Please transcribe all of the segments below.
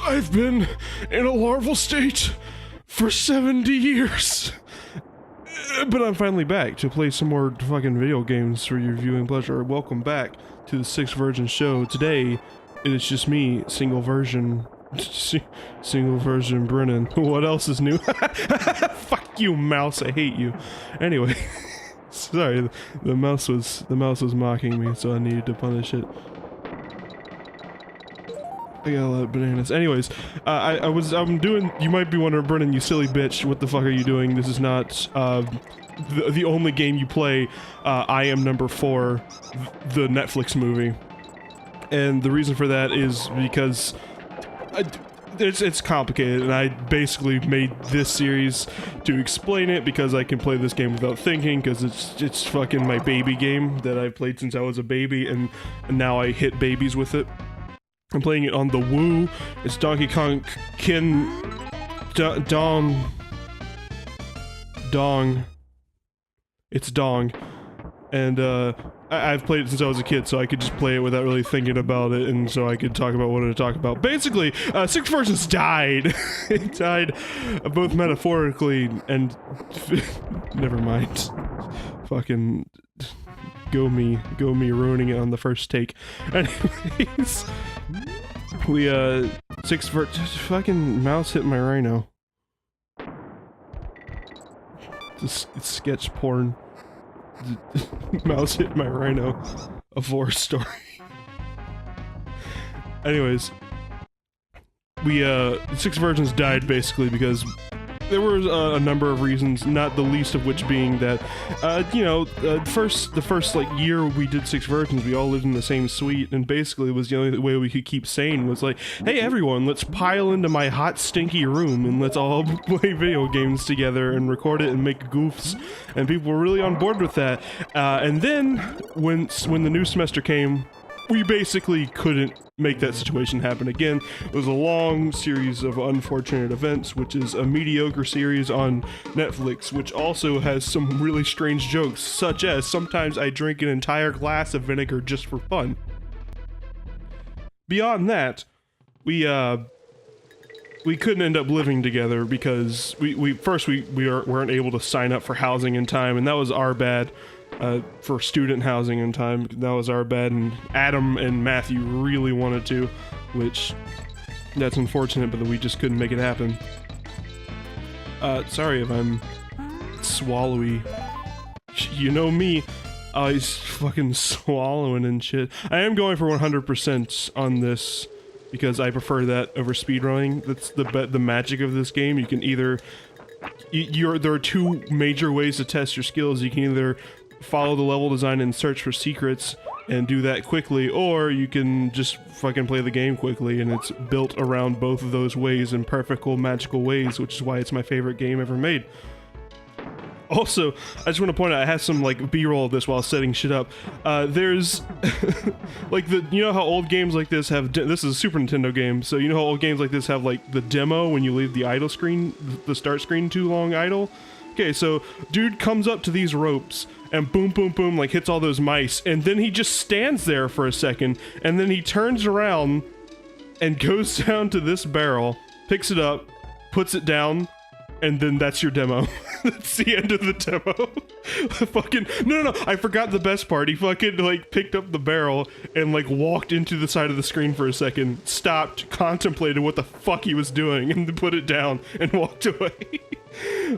I've been in a larval state for 70 years. But I'm finally back to play some more fucking video games for your viewing pleasure. Welcome back to the 6th Version Show. Today, it is just me, single version Brennan. What else is new? Fuck you, mouse, I hate you. Anyway, sorry, the mouse was mocking me, so I needed to punish it. I got a lot of bananas. Anyways, I'm doing, you might be wondering, Brennan, you silly bitch, what the fuck are you doing? This is not, the only game you play. I Am Number 4, the Netflix movie. And the reason for that is because it's complicated, and I basically made this series to explain it because I can play this game without thinking, because it's fucking my baby game that I've played since I was a baby, and now I hit babies with it. I'm playing it on the Wii. It's Donkey Kong Dong. It's Dong. And, I've played it since I was a kid, so I could just play it without really thinking about it, and so I could talk about what to talk about. Basically, 6 Versions died. It died both metaphorically and... never mind. Fucking... Go me ruining it on the first take. Anyways... We, 6 fucking mouse hit my rhino. It's sketch porn. Mouse hit my rhino. A 4 story. Anyways. We, 6 Versions died basically because there were a number of reasons, not the least of which being that, you know, the first like year we did 6 Versions, we all lived in the same suite, and basically it was the only way we could keep sane was like, hey everyone, let's pile into my hot stinky room and let's all play video games together and record it and make goofs, and people were really on board with that. And then when the new semester came, we basically couldn't make that situation happen again. It was a long series of unfortunate events, which is a mediocre series on Netflix, which also has some really strange jokes, such as sometimes I drink an entire glass of vinegar just for fun. Beyond that, we couldn't end up living together because we weren't able to sign up for housing in time, and that was our bad. For student housing in time, that was our bad, and Adam and Matthew really wanted to, which, that's unfortunate, but we just couldn't make it happen. Sorry if I'm swallowy. You know me, always fucking swallowing and shit. I am going for 100% on this, because I prefer that over speedrunning. That's the magic of this game. You can either... there are two major ways to test your skills. You can either follow the level design and search for secrets and do that quickly, or you can just fucking play the game quickly, and it's built around both of those ways in perfect, magical ways, which is why it's my favorite game ever made. Also, I just want to point out, I have some, like, B-roll of this while setting shit up. There's, like, you know how old games like this have, this is a Super Nintendo game, so you know how old games like this have, like, the demo when you leave the idle screen, the start screen too long idle? Okay, so, dude comes up to these ropes, and boom, boom, boom, like, hits all those mice, and then he just stands there for a second, and then he turns around, and goes down to this barrel, picks it up, puts it down, and then that's your demo. That's the end of the demo. Fucking, no, I forgot the best part. He fucking, like, picked up the barrel and, like, walked into the side of the screen for a second, stopped, contemplated what the fuck he was doing, and then put it down and walked away.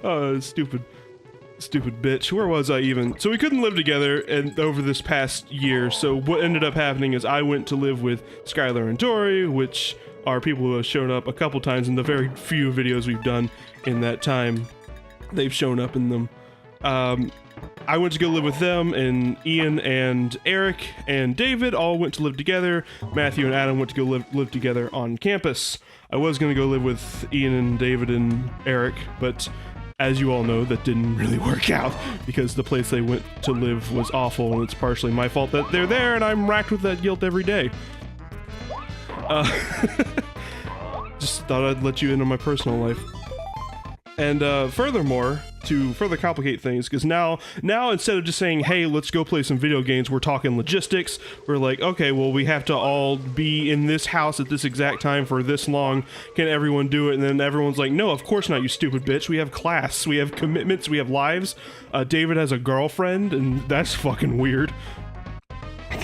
Oh, stupid bitch. Where was I even? So we couldn't live together and over this past year, so what ended up happening is I went to live with Skylar and Dory, which are people who have shown up a couple times in the very few videos we've done in that time. They've shown up in them. I went to go live with them, and Ian and Eric and David all went to live together. Matthew and Adam went to go live together on campus. I was going to go live with Ian and David and Eric, but as you all know, that didn't really work out because the place they went to live was awful, and it's partially my fault that they're there, and I'm racked with that guilt every day. Just thought I'd let you into my personal life. And furthermore, to further complicate things, because now instead of just saying, hey, let's go play some video games, we're talking logistics. We're like, okay, well, we have to all be in this house at this exact time for this long. Can everyone do it? And then everyone's like, no, of course not, you stupid bitch. We have class, we have commitments, we have lives. David has a girlfriend, and that's fucking weird.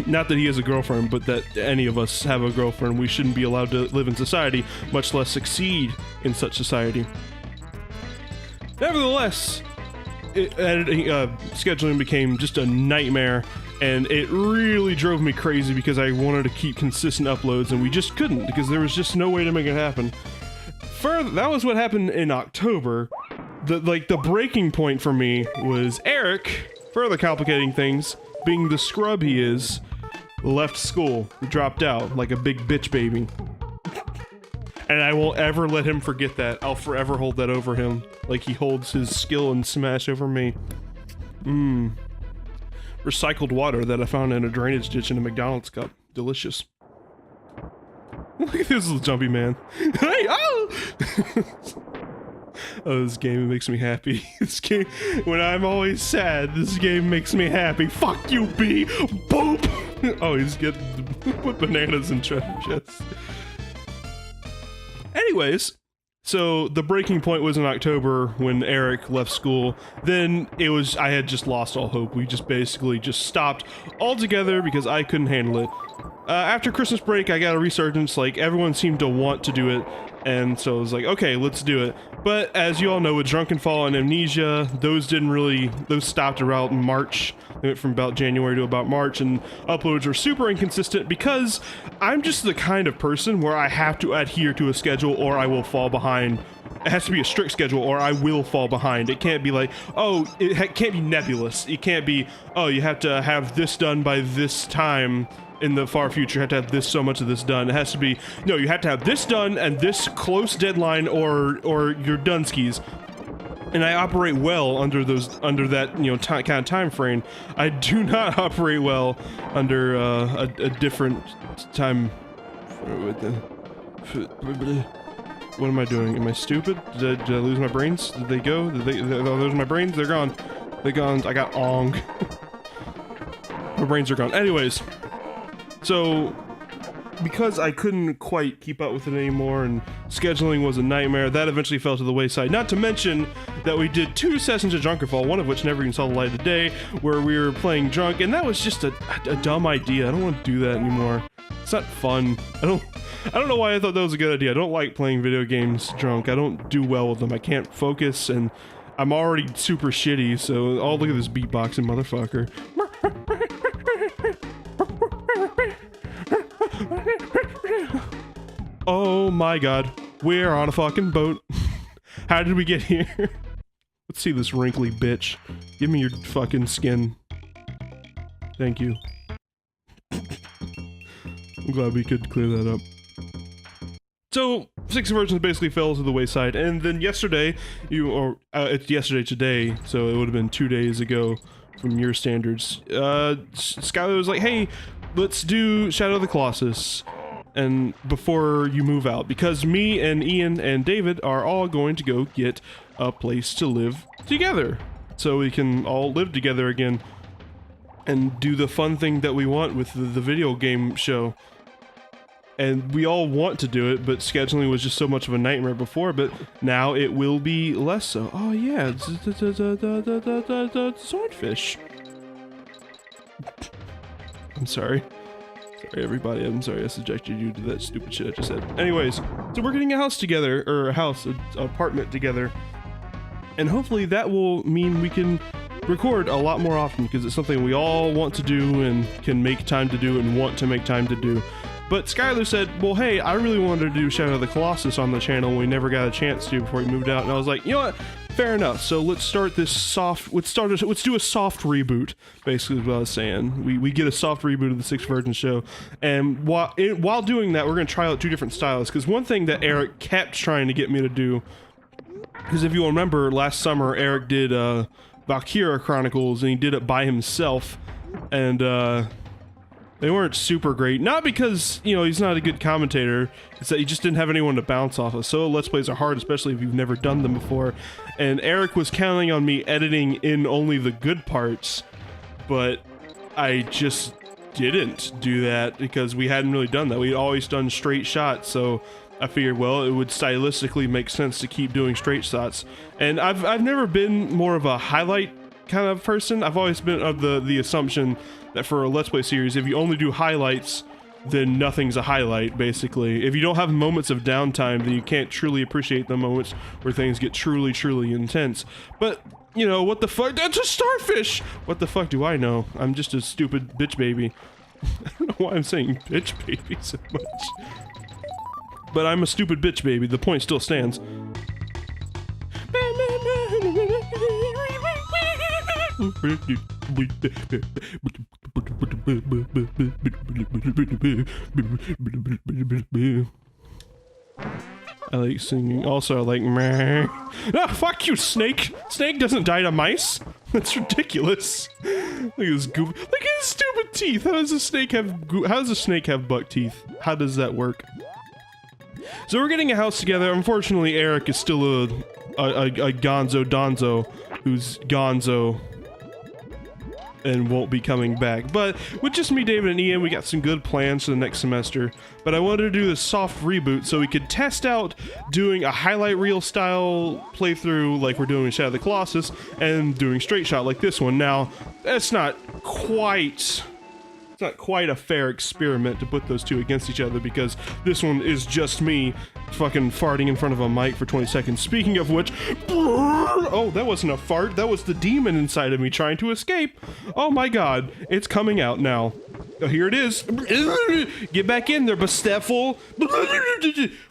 Not that he has a girlfriend, but that any of us have a girlfriend. We shouldn't be allowed to live in society, much less succeed in such society. Nevertheless, scheduling became just a nightmare, and it really drove me crazy because I wanted to keep consistent uploads, and we just couldn't because there was just no way to make it happen. Further, that was what happened in October. The breaking point for me was Eric, further complicating things, being the scrub he is, left school, dropped out like a big bitch baby. And I won't ever let him forget that. I'll forever hold that over him, like he holds his skill and Smash over me. Recycled water that I found in a drainage ditch in a McDonald's cup. Delicious. Look at this little jumpy man. Hey, oh! Oh, this game makes me happy. This game, when I'm always sad, this game makes me happy. Fuck you, B! Boop! Oh, he's getting put bananas in treasure chests. Anyways, so the breaking point was in October when Eric left school. Then I had just lost all hope. We just basically just stopped altogether because I couldn't handle it. After Christmas break, I got a resurgence, like everyone seemed to want to do it, and so I was like, okay, let's do it. But as you all know, with Drunken Fall and Amnesia, those stopped around March. They went from about January to about March, and uploads were super inconsistent because I'm just the kind of person where I have to adhere to a schedule or I will fall behind. It has to be a strict schedule or I will fall behind. It can't be like, oh, it can't be nebulous. It can't be, oh, you have to have this done by this time in the far future. You have to have so much of this done. It has to be, no, you have to have this done and this close deadline or you're done skis. And I operate well under that, you know, kind of time frame. I do not operate well under a different time. What am I doing? Am I stupid? Did I lose my brains? Did they go? Did I lose my brains? They're gone. They're gone. I got ong. My brains are gone. Anyways, so because I couldn't quite keep up with it anymore and scheduling was a nightmare, that eventually fell to the wayside. Not to mention that we did 2 sessions of Drunkenfall, one of which never even saw the light of day, where we were playing drunk, and that was just a dumb idea. I don't want to do that anymore. It's not fun. I don't know why I thought that was a good idea. I don't like playing video games drunk. I don't do well with them. I can't focus, and I'm already super shitty, so oh, look at this beatboxing motherfucker. Oh my god, we're on a fucking boat. How did we get here? Let's see this wrinkly bitch. Give me your fucking skin. Thank you. I'm glad we could clear that up. So, 6 versions basically fell to the wayside, and then yesterday, it's yesterday today, so it would have been 2 days ago from your standards, Skylar was like, hey, let's do Shadow of the Colossus, and before you move out, because me and Ian and David are all going to go get a place to live together, so we can all live together again, and do the fun thing that we want with the video game show. And we all want to do it, but scheduling was just so much of a nightmare before, but now it will be less so. Oh yeah, swordfish. I'm sorry. Sorry everybody, I'm sorry I subjected you to that stupid shit I just said. Anyways, so we're getting a house together, or an apartment together, and hopefully that will mean we can record a lot more often, because it's something we all want to do and can make time to do and want to make time to do. But Skylar said, well, hey, I really wanted to do Shadow of the Colossus on the channel, and we never got a chance to before we moved out. And I was like, you know what? Fair enough. So let's start this let's do a soft reboot, basically is what I was saying. We get a soft reboot of the 6 version show. And while doing that, we're going to try out 2 different styles. Because one thing that Eric kept trying to get me to do, because if you'll remember, last summer, Eric did Valkyria Chronicles, and he did it by himself. And They weren't super great. Not because, you know, he's not a good commentator. It's that he just didn't have anyone to bounce off of. Solo Let's Plays are hard, especially if you've never done them before. And Eric was counting on me editing in only the good parts, but I just didn't do that because we hadn't really done that. We'd always done straight shots, so I figured, well, it would stylistically make sense to keep doing straight shots. And I've never been more of a highlight kind of person. I've always been of the assumption that for a Let's Play series, if you only do highlights, then nothing's a highlight, basically. If you don't have moments of downtime, then you can't truly appreciate the moments where things get truly, truly intense. But, you know, what the fuck? That's a starfish! What the fuck do I know? I'm just a stupid bitch baby. I don't know why I'm saying bitch baby so much. But I'm a stupid bitch baby. The point still stands. I like singing. Also, I like meh. Ah, fuck you, Snake! Snake doesn't die to mice. That's ridiculous. Look at his goof. Look at his stupid teeth. How does a snake have? How does a snake have buck teeth? How does that work? So we're getting a house together. Unfortunately, Eric is still a gonzo donzo who's gonzo and won't be coming back. But with just me, David, and Ian, we got some good plans for the next semester. But I wanted to do this soft reboot so we could test out doing a highlight reel style playthrough like we're doing in Shadow of the Colossus and doing straight shot like this one. Now, that's not quite a fair experiment to put those two against each other because this one is just me fucking farting in front of a mic for 20 seconds. Speaking of which, oh, that wasn't a fart, that was the demon inside of me trying to escape. Oh my god, it's coming out now. Oh, here it is. Get back in there, Basteffel.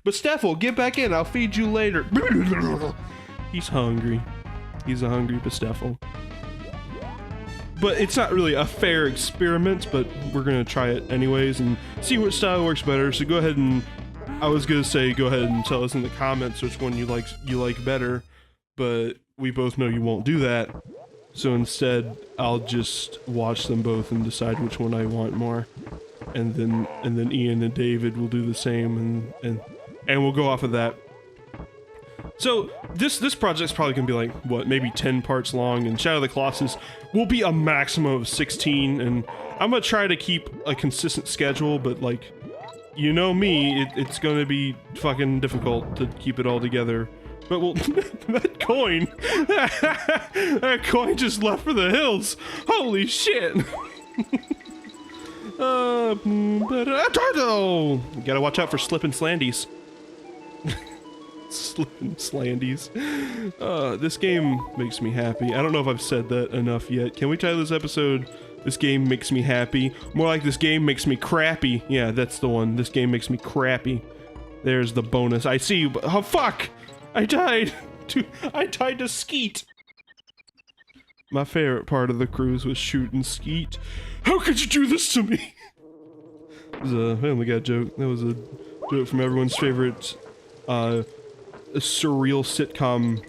Basteffel, get back in, I'll feed you later. He's hungry. He's a hungry Basteffel. But it's not really a fair experiment, but we're gonna try it anyways and see what style works better. So go ahead and, I was gonna say go ahead and tell us in the comments which one you like better, but we both know you won't do that. So instead, I'll just watch them both and decide which one I want more, and then Ian and David will do the same, and we'll go off of that. So, this project's probably gonna be like, what, maybe 10 parts long, and Shadow of the Colossus will be a maximum of 16, and I'm gonna try to keep a consistent schedule, but like, you know me, it's gonna be fucking difficult to keep it all together. But well, that coin, that coin just left for the hills, holy shit! Turtle! You gotta watch out for slipping slandies. Slipping slandies. This game makes me happy. I don't know if I've said that enough yet. Can we title this episode, This Game Makes Me Happy? More like This Game Makes Me Crappy. Yeah, that's the one. This game makes me crappy. There's the bonus. I see you, but oh fuck! I died! I died to Skeet! My favorite part of the cruise was shooting Skeet. How could you do this to me? It was a Family Guy joke. That was a joke from everyone's favorite, a surreal sitcom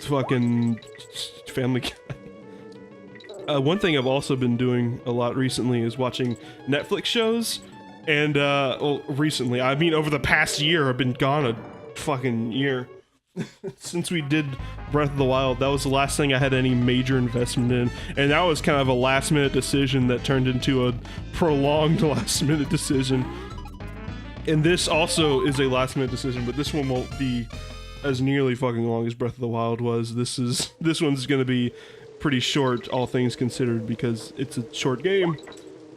fucking Family Guy. One thing I've also been doing a lot recently is watching Netflix shows, and well, recently, I mean over the past year, I've been gone a fucking year. Since we did Breath of the Wild, that was the last thing I had any major investment in, and that was kind of a last minute decision that turned into a prolonged last minute decision. And this also is a last minute decision, but this one won't be as nearly fucking long as Breath of the Wild was. This one's gonna be pretty short, all things considered, because it's a short game.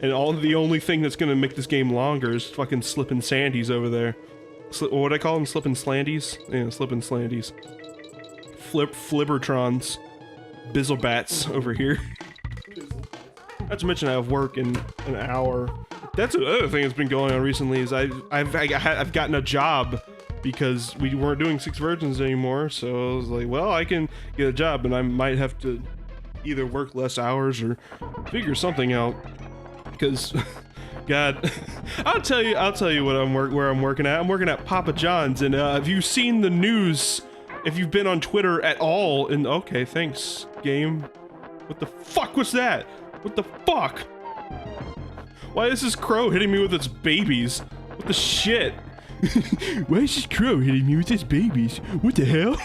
And the only thing that's gonna make this game longer is fucking Slippin' Sandies over there. What would I call them? Slippin' Slandies? Yeah, Slippin' Slandies. Flibbertrons. Bizzlebats over here. Not to mention I have work in an hour. That's another thing that's been going on recently is I've gotten a job because we weren't doing 6 Virgins anymore, so I was like, well, I can get a job and I might have to either work less hours or figure something out, because God, I'll tell you where I'm working at. I'm working at Papa John's, and have you seen the news? If you've been on Twitter at all, and okay, thanks, game. What the fuck was that? What the fuck? Why is this crow hitting me with its babies? What the shit? Why is this crow hitting me with its babies? What the hell?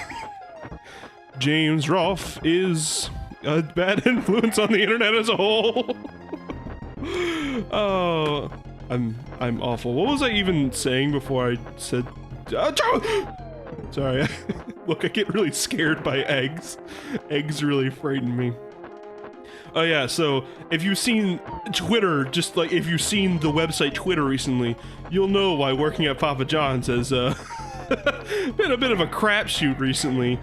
James Rolfe is a bad influence on the internet as a whole. Oh, I'm awful. What was I even saying before I said? Sorry. Look, I get really scared by eggs. Eggs really frighten me. Oh yeah, so if you've seen Twitter, just like if you've seen the website Twitter recently, you'll know why working at Papa John's has been a bit of a crapshoot recently.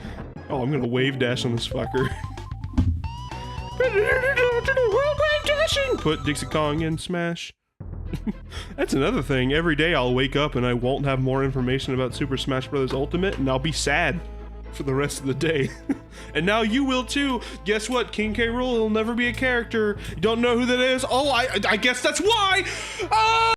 Oh, I'm gonna wave dash on this fucker. Put Dixie Kong in Smash. That's another thing. Every day I'll wake up and I won't have more information about Super Smash Bros. Ultimate, and I'll be sad for the rest of the day. And now you will too. Guess what? King K. Rool will never be a character. You don't know who that is? Oh, I guess that's why!